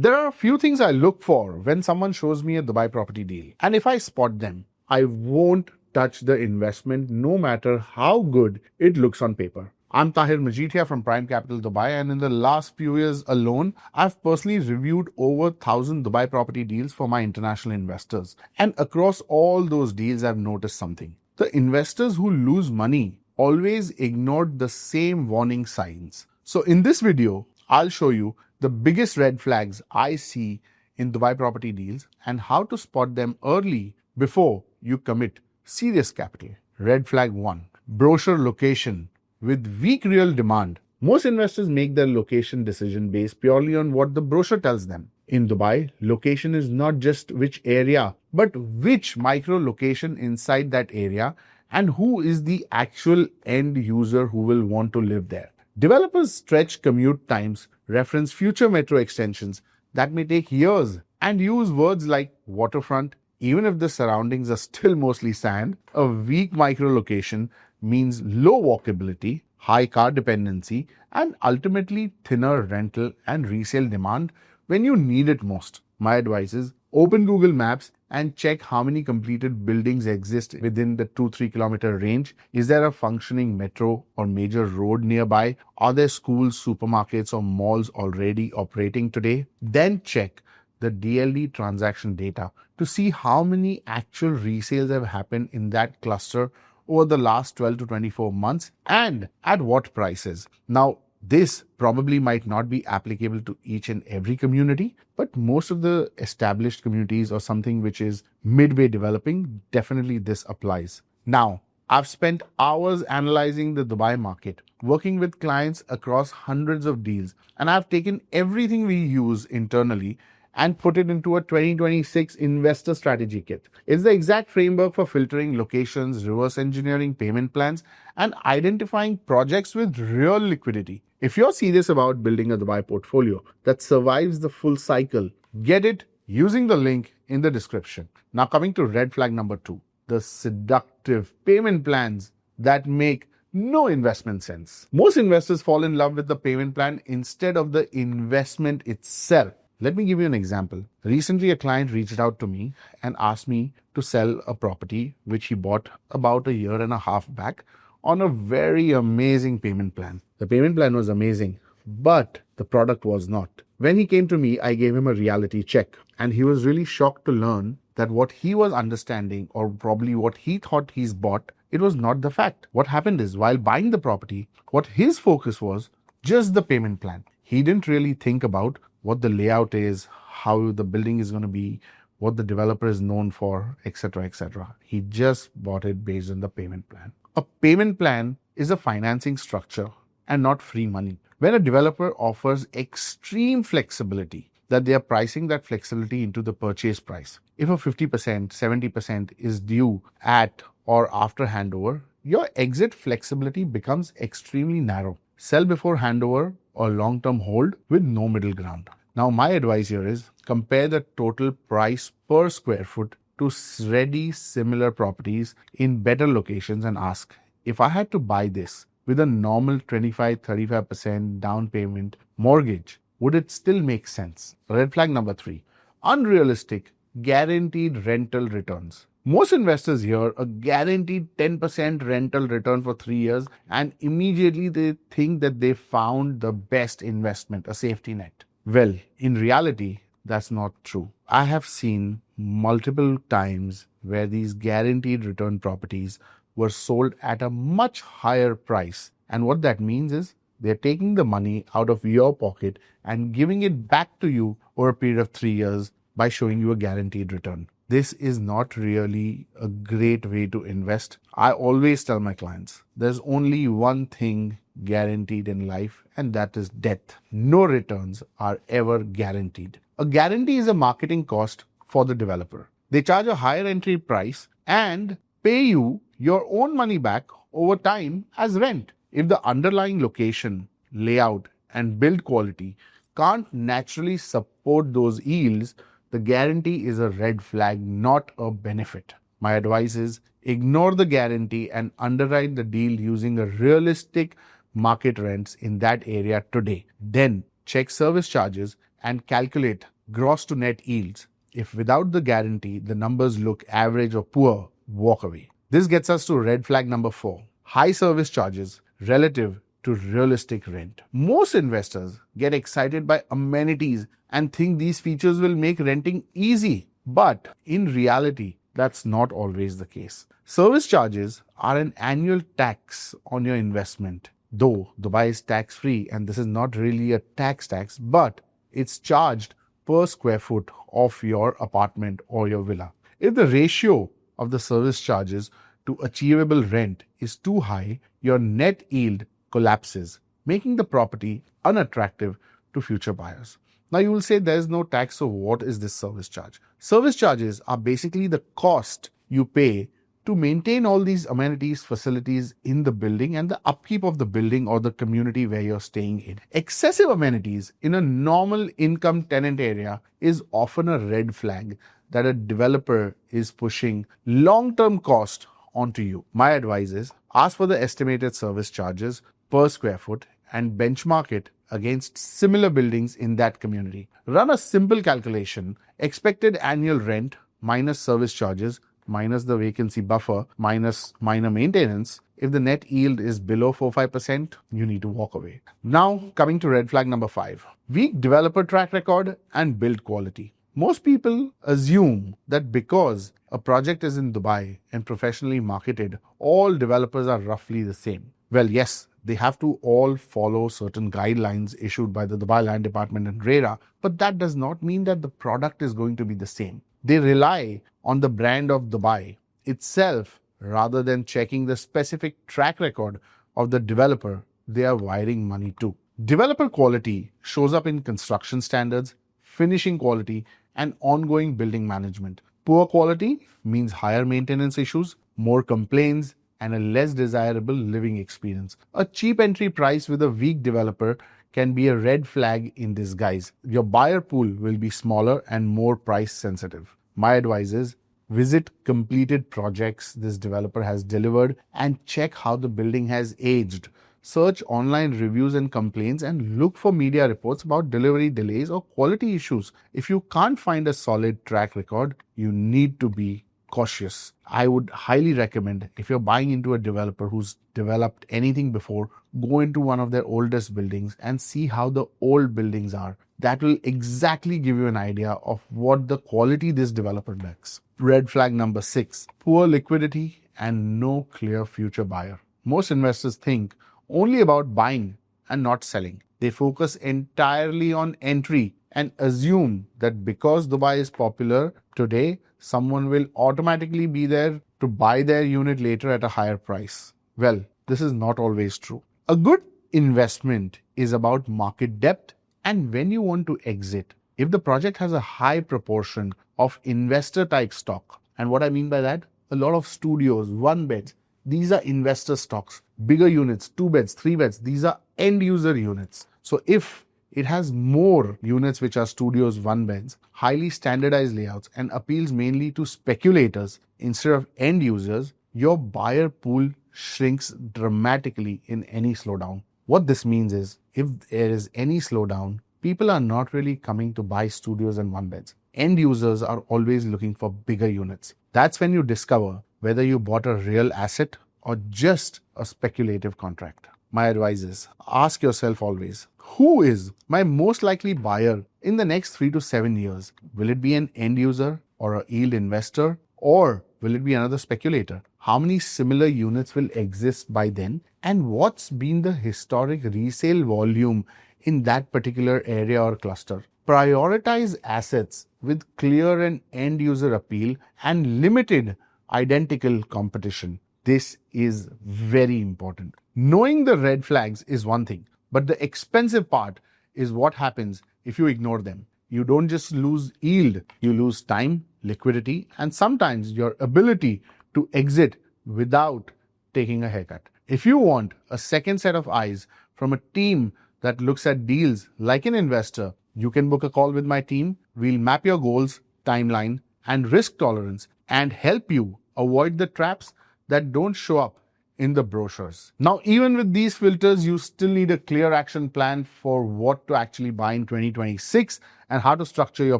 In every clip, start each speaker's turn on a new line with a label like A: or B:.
A: There are a few things I look for when someone shows me a Dubai property deal. And if I spot them, I won't touch the investment no matter how good it looks on paper. I'm Tahir Majid here from Prime Capital Dubai, and in the last few years alone, I've personally reviewed over 1,000 Dubai property deals for my international investors. And across all those deals, I've noticed something. The investors who lose money always ignored the same warning signs. So in this video, I'll show you the biggest red flags I see in Dubai property deals and how to spot them early before you commit serious capital. Red flag 1. Brochure location with weak real demand. Most investors make their location decision based purely on what the brochure tells them. In Dubai, location is not just which area, but which micro location inside that area and who is the actual end user who will want to live there. Developers stretch commute times, reference future metro extensions that may take years, and use words like waterfront, even if the surroundings are still mostly sand. A weak micro-location means low walkability, high car dependency, and ultimately thinner rental and resale demand when you need it most. My advice is open Google Maps and check how many completed buildings exist within the 2-3 kilometer range. Is there a functioning metro or major road nearby? Are there schools, supermarkets, or malls already operating today? Then check the DLD transaction data to see how many actual resales have happened in that cluster over the last 12 to 24 months and at what prices. Now, this probably might not be applicable to each and every community, but most of the established communities or something which is midway developing, definitely this applies. Now, I've spent hours analyzing the Dubai market, working with clients across hundreds of deals, and I've taken everything we use internally and put it into a 2026 investor strategy kit. It's the exact framework for filtering locations, reverse engineering payment plans, and identifying projects with real liquidity. If you're serious about building a Dubai portfolio that survives the full cycle, get it using the link in the description. Now coming to red flag number 2, the seductive payment plans that make no investment sense. Most investors fall in love with the payment plan instead of the investment itself. Let me give you an example. Recently, a client reached out to me and asked me to sell a property which he bought about a year and a half back on a very amazing payment plan. The payment plan was amazing, but the product was not. When he came to me, I gave him a reality check, and he was really shocked to learn that what he was understanding, or probably what he thought he's bought, it was not the fact. What happened is, while buying the property, what his focus was just the payment plan. He didn't really think about what the layout is, how the building is going to be, what the developer is known for, etc., etc. He just bought it based on the payment plan. A payment plan is a financing structure and not free money. When a developer offers extreme flexibility, that they are pricing that flexibility into the purchase price. If a 50%, 70% is due at or after handover, your exit flexibility becomes extremely narrow. Sell before handover or long-term hold with no middle ground. Now, my advice here is compare the total price per square foot to ready similar properties in better locations and ask, if I had to buy this with a normal 25-35% down payment mortgage, would it still make sense? Red flag number 3, unrealistic guaranteed rental returns. Most investors hear a guaranteed 10% rental return for 3 years and immediately they think that they found the best investment, a safety net. Well, in reality, that's not true. I have seen multiple times where these guaranteed return properties were sold at a much higher price. And what that means is they're taking the money out of your pocket and giving it back to you over a period of 3 years by showing you a guaranteed return. This is not really a great way to invest. I always tell my clients, there's only one thing guaranteed in life, and that is death. No returns are ever guaranteed. A guarantee is a marketing cost for the developer. They charge a higher entry price and pay you your own money back over time as rent. If the underlying location, layout, and build quality can't naturally support those yields, the guarantee is a red flag, not a benefit. My advice is ignore the guarantee and underwrite the deal using a realistic market rents in that area today. Then check service charges and calculate gross to net yields. If without the guarantee the numbers look average or poor, walk away. This gets us to red flag number 4. High service charges relative to realistic rent. Most investors get excited by amenities and think these features will make renting easy. But in reality, that's not always the case. Service charges are an annual tax on your investment. Though Dubai is tax-free and this is not really a tax, but it's charged per square foot of your apartment or your villa. If the ratio of the service charges to achievable rent is too high, your net yield collapses, making the property unattractive to future buyers. Now you will say there is no tax, so what is this service charge? Service charges are basically the cost you pay to maintain all these amenities, facilities in the building and the upkeep of the building or the community where you're staying in. Excessive amenities in a normal income tenant area is often a red flag that a developer is pushing long-term cost onto you. My advice is ask for the estimated service charges per square foot and benchmark it against similar buildings in that community. Run a simple calculation: expected annual rent minus service charges minus the vacancy buffer minus minor maintenance. If the net yield is below 4-5%, you need to walk away. Now coming to red flag number 5. Weak developer track record and build quality. Most people assume that because a project is in Dubai and professionally marketed, all developers are roughly the same. Well, yes, they have to all follow certain guidelines issued by the Dubai Land Department and RERA, but that does not mean that the product is going to be the same. They rely on the brand of Dubai itself rather than checking the specific track record of the developer they are wiring money to. Developer quality shows up in construction standards, finishing quality, and ongoing building management. Poor quality means higher maintenance issues, more complaints, and a less desirable living experience. A cheap entry price with a weak developer can be a red flag in disguise. Your buyer pool will be smaller and more price sensitive. My advice is visit completed projects this developer has delivered and check how the building has aged. Search online reviews and complaints and look for media reports about delivery delays or quality issues. If you can't find a solid track record, you need to be cautious. I would highly recommend, if you're buying into a developer who's developed anything before, go into one of their oldest buildings and see how the old buildings are. That will exactly give you an idea of what the quality this developer lacks. Red flag number 6, poor liquidity and no clear future buyer. Most investors think only about buying and not selling. They focus entirely on entry and assume that because Dubai is popular today, someone will automatically be there to buy their unit later at a higher price. Well, this is not always true. A good investment is about market depth and when you want to exit. If the project has a high proportion of investor type stock, and what I mean by that, a lot of studios, 1 beds, these are investor stocks. Bigger units, 2 beds, 3 beds, these are end user units. So if it has more units which are studios, 1 beds, highly standardized layouts, and appeals mainly to speculators instead of end users, your buyer pool shrinks dramatically in any slowdown. What this means is, if there is any slowdown, people are not really coming to buy studios and 1 beds. End users are always looking for bigger units. That's when you discover whether you bought a real asset or just a speculative contract. My advice is, ask yourself always, who is my most likely buyer in the next 3 to 7 years? Will it be an end user or a yield investor, or will it be another speculator? How many similar units will exist by then? And what's been the historic resale volume in that particular area or cluster? Prioritize assets with clear and end user appeal and limited identical competition. This is very important. Knowing the red flags is one thing, but the expensive part is what happens if you ignore them. You don't just lose yield, you lose time, liquidity, and sometimes your ability to exit without taking a haircut. If you want a second set of eyes from a team that looks at deals like an investor, you can book a call with my team. We'll map your goals, timeline, and risk tolerance and help you avoid the traps that don't show up in the brochures. Now, even with these filters, you still need a clear action plan for what to actually buy in 2026 and how to structure your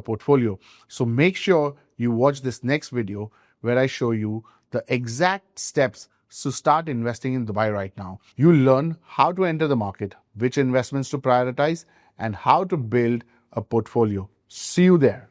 A: portfolio. So make sure you watch this next video where I show you the exact steps to start investing in Dubai right now. You'll learn how to enter the market, which investments to prioritize, and how to build a portfolio. See you there.